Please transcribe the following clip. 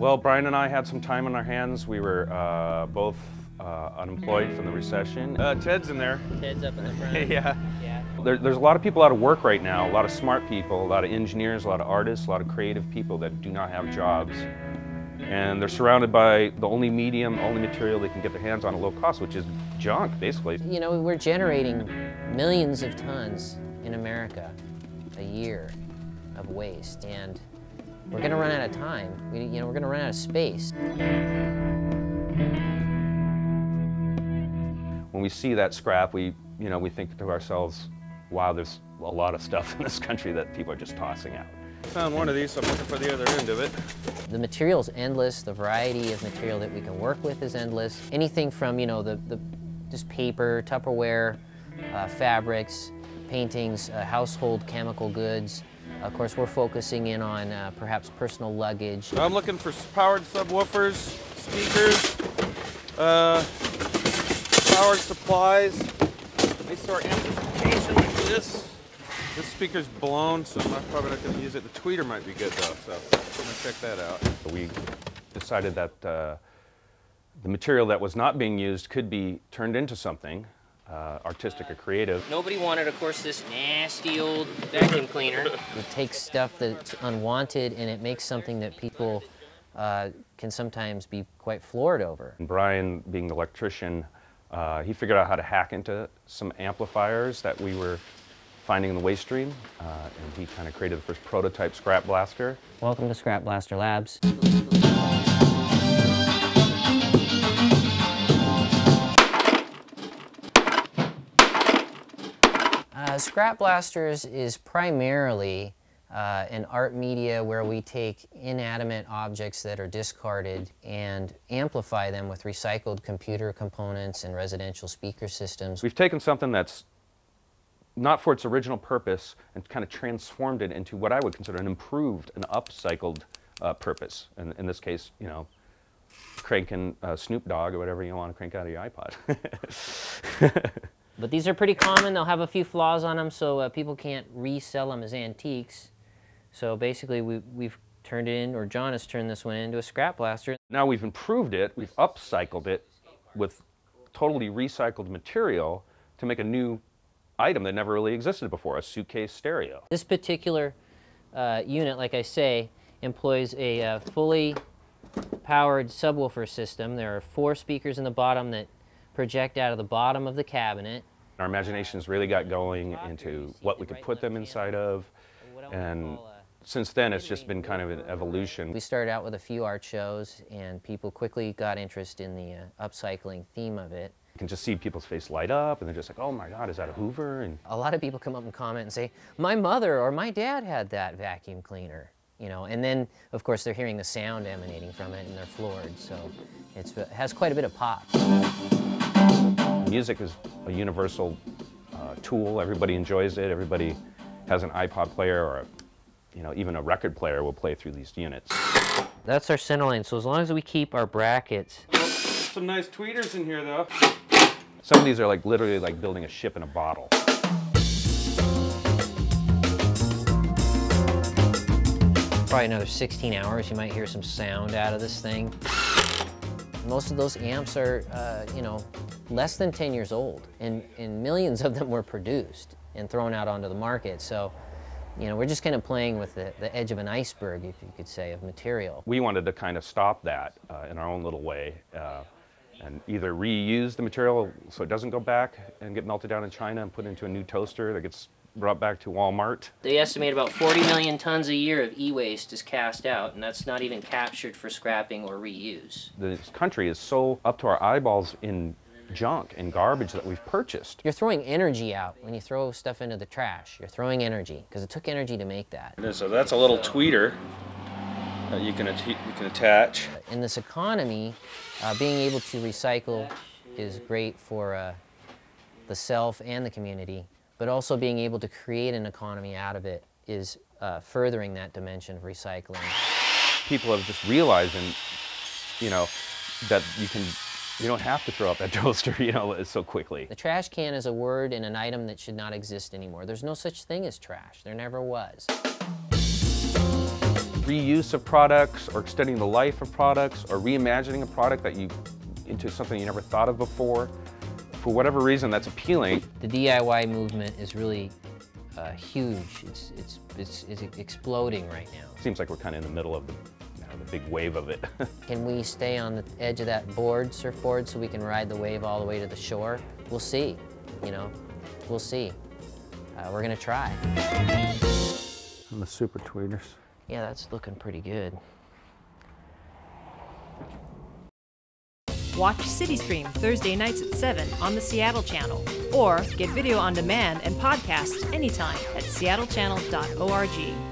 Well, Brian and I had some time on our hands. We were both unemployed from the recession. Ted's in there. Ted's up in the front. Yeah. There's a lot of people out of work right now, a lot of smart people, a lot of engineers, a lot of artists, a lot of creative people that do not have jobs. And they're surrounded by the only medium, only material they can get their hands on at low cost, which is junk, basically. You know, we're generating millions of tons in America a year of waste, and we're going to run out of time. We're going to run out of space. When we see that scrap, we think to ourselves, wow, there's a lot of stuff in this country that people are just tossing out. I found one of these, so I'm looking for the other end of it. The material's endless. The variety of material that we can work with is endless. Anything from, just paper, Tupperware, fabrics, paintings, household chemical goods. Of course, we're focusing in on perhaps personal luggage. I'm looking for powered subwoofers, speakers, powered supplies, any sort of amplification like this. This speaker's blown, so I'm probably not going to use it. The tweeter might be good though, so I'm going to check that out. We decided that the material that was not being used could be turned into something artistic or creative. Nobody wanted, of course, this nasty old vacuum cleaner. It takes stuff that's unwanted and it makes something that people can sometimes be quite floored over. And Brian, being the electrician, he figured out how to hack into some amplifiers that we were finding in the waste stream, and he kind of created the first prototype Scrapblaster. Welcome to Scrapblaster Labs. Scrapblasters is primarily an art media where we take inanimate objects that are discarded and amplify them with recycled computer components and residential speaker systems. We've taken something that's not for its original purpose and kind of transformed it into what I would consider an improved, an upcycled purpose. And in this case, cranking Snoop Dogg or whatever you want to crank out of your iPod. But these are pretty common. They'll have a few flaws on them, so people can't resell them as antiques. So basically, we've turned it in, or John has turned this one into a Scrapblaster. Now we've improved it, we've upcycled it with totally recycled material to make a new item that never really existed before, a suitcase stereo. This particular unit, like I say, employs a fully powered subwoofer system. There are 4 speakers in the bottom that project out of the bottom of the cabinet. Our imaginations really got going into what we could put them inside of, and since then it's just been kind of an evolution. We started out with a few art shows and people quickly got interest in the upcycling theme of it. You can just see people's face light up and they're just like, oh my God, is that a Hoover? And a lot of people come up and comment and say, my mother or my dad had that vacuum cleaner. And then of course they're hearing the sound emanating from it and they're floored, so it has quite a bit of pop. Music is a universal tool. Everybody enjoys it. Everybody has an iPod player, or even a record player will play through these units. That's our center line, so as long as we keep our brackets. Well, some nice tweeters in here though. Some of these are literally like building a ship in a bottle. Probably another 16 hours, you might hear some sound out of this thing. Most of those amps are, less than 10 years old, and millions of them were produced and thrown out onto the market. So, we're just kind of playing with the edge of an iceberg, if you could say, of material. We wanted to kind of stop that in our own little way, and either reuse the material so it doesn't go back and get melted down in China and put into a new toaster that gets brought back to Walmart. They estimate about 40 million tons a year of e-waste is cast out, and that's not even captured for scrapping or reuse. This country is so up to our eyeballs in junk and garbage that we've purchased. You're throwing energy out when you throw stuff into the trash. You're throwing energy, because it took energy to make that. So that's a little tweeter that you can attach. In this economy, being able to recycle is great for the self and the community, but also being able to create an economy out of it is furthering that dimension of recycling. People have just realized, that you don't have to throw out that toaster, so quickly. The trash can is a word and an item that should not exist anymore. There's no such thing as trash. There never was. reuse of products, or extending the life of products, or reimagining a product that into something you never thought of before. For whatever reason, that's appealing. The DIY movement is really huge. It's exploding right now. Seems like we're kind of in the middle of the big wave of it. Can we stay on the edge of that board, surfboard, so we can ride the wave all the way to the shore? We'll see, you know, we'll see. We're gonna try. And the super tweeters. Yeah, that's looking pretty good. Watch CityStream Thursday nights at 7 on the Seattle channel, or get video on demand and podcasts anytime at seattlechannel.org.